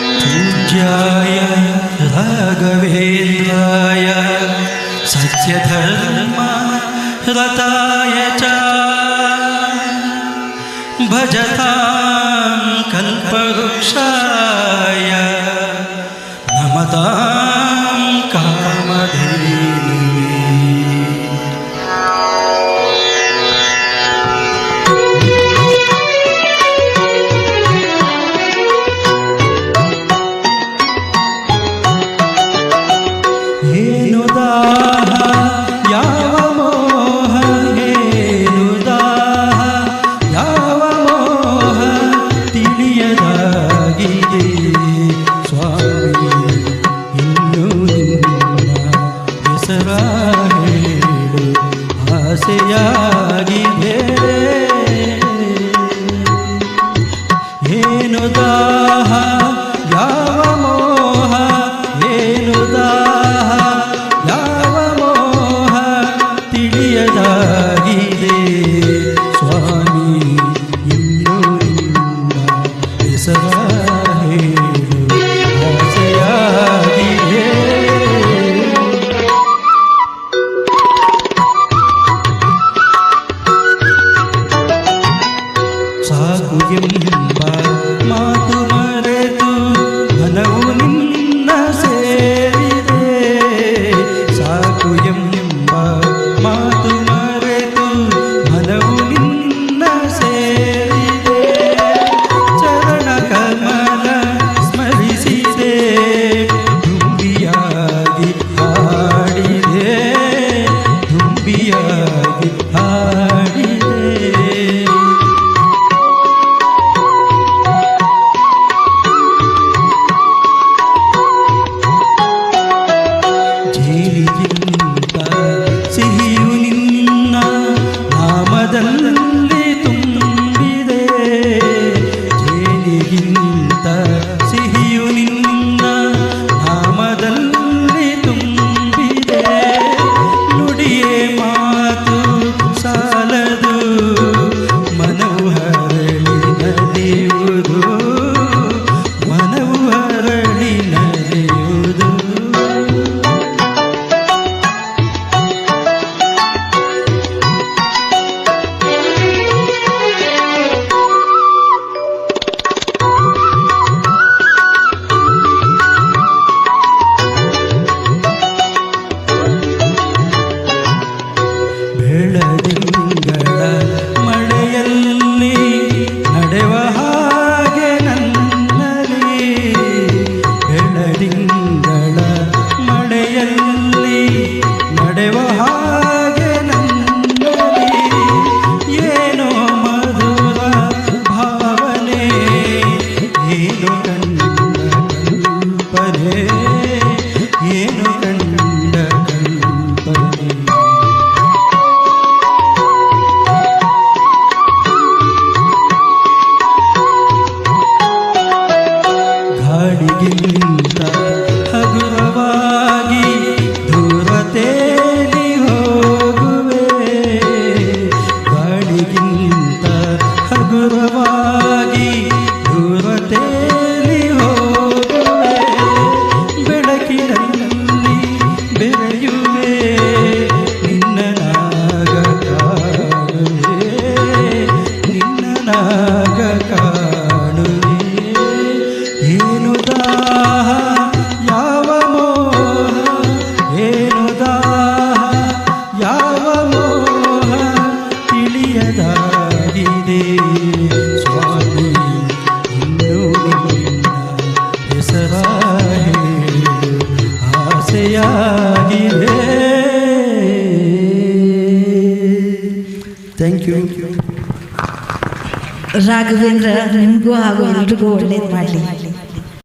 पूज्याय राघवेन्द्राय सत्यधर्म रताय च भजतां कल्पवृक्षाय नमतां कामधेनवे। ಆಸೆಯಾಗಿದೆ ಏನು ದಾಹ ಯಾವ ಮೋಹ ಏನು ದಾಹ ಯಾವ ಮೋಹ ತಿಳಿಯದಾಗಿದೆ ಸ್ವಾಮಿ ಇನ್ನೂ ನಿನ್ನ ಹೆಸರ ಹೇಳು ಆಸೆಯಾಗಿದೆ ಸಾಕು ಎಂಬ ಮಾತು ಮರೆತು ಮನವು ನಿನ್ನ ಸೇರಿದೆ ಸಾಕು ಎಂಬ ಮಾತು ಮರೆತು ಮನವು ನಿನ್ನ ಸೇರಿದೆ ಚರಣ ಕಮಲ ಸ್ಮರಿಸಿದೆ ದುಂಬಿಯಾಗಿ ಹಾಡಿದೆ ದುಂಬಿಯಾಗಿ ಹಾಡಿದೆ ಸಿಹಿಯು ನಿನ್ನ ನಾಮದಲ್ಲಿ ತುಂಬಿದೆ ಜೇನಿಗಿಂತ ಸಿಹಿಯು ನಿನ್ನ ನಾಮದಲ್ಲಿ ತುಂಬಿದೆ ನುಡಿಯೇ ಮಾತು ಸಾಲದು ಮನವು ಹರಳಿ ನಲಿಯುವುದು ಮನವು ಹರಳಿ ನಲಿಯುವುದು ಬೆಳದಿಂಗಳ ಮಳೆಯಲ್ಲಿ ನಡೆವ ಹಾಗೆ ನನ್ನಲ್ಲಿ ಬೆಳದಿಂಗಳ ಮಳೆಯಲ್ಲಿ ನಡೆವ ಹಾಗೆ ನನ್ನಲ್ಲಿ ಏನೋ ಮಧುರ ಭಾವನೆ ಏನು ಕಂಡ ಕಲ್ಪನೆ ಏನು ಕಂಡ ಕಲ್ಪನೆ ಗಾಳಿಗಿಂತ ಹಗುರವಾಗಿ ದೂರ ತೇಲಿ ಹೋಗುವೆ ಗಾಳಿಗಿಂತ ಹಗುರವಾಗಿ ದೂರ ತೇಲಿ ಹೋಗುವೆ ಬೆಳಕಿನಲ್ಲಿ ಬೆರೆಯುವೆ ನಿನ್ನ ನಾಗ ಕಾಣುವೆ ನಿನ್ನ ನಾಗ ಕಾಣುವೆ ಏನು ದಾಹ ಯಾವ ಮೋಹ ಏನು ದಾಹ ಯಾವ ಮೋಹ ತಿಳಿಯದಾಗಿದೆ ಸ್ವಾಮಿ ಇನ್ನೂ ನಿನ್ನ ಹೆಸರ ಹೇಳು ಆಸೆಯಾಗಿದೆ. Thank you. ರಾಘವೇಂದ್ರ ನಿಮಗೂ ಹಾಗೂ ಎಲ್ರಿಗೂ ಒಳ್ಳೇದು ಮಾಡಲಿ.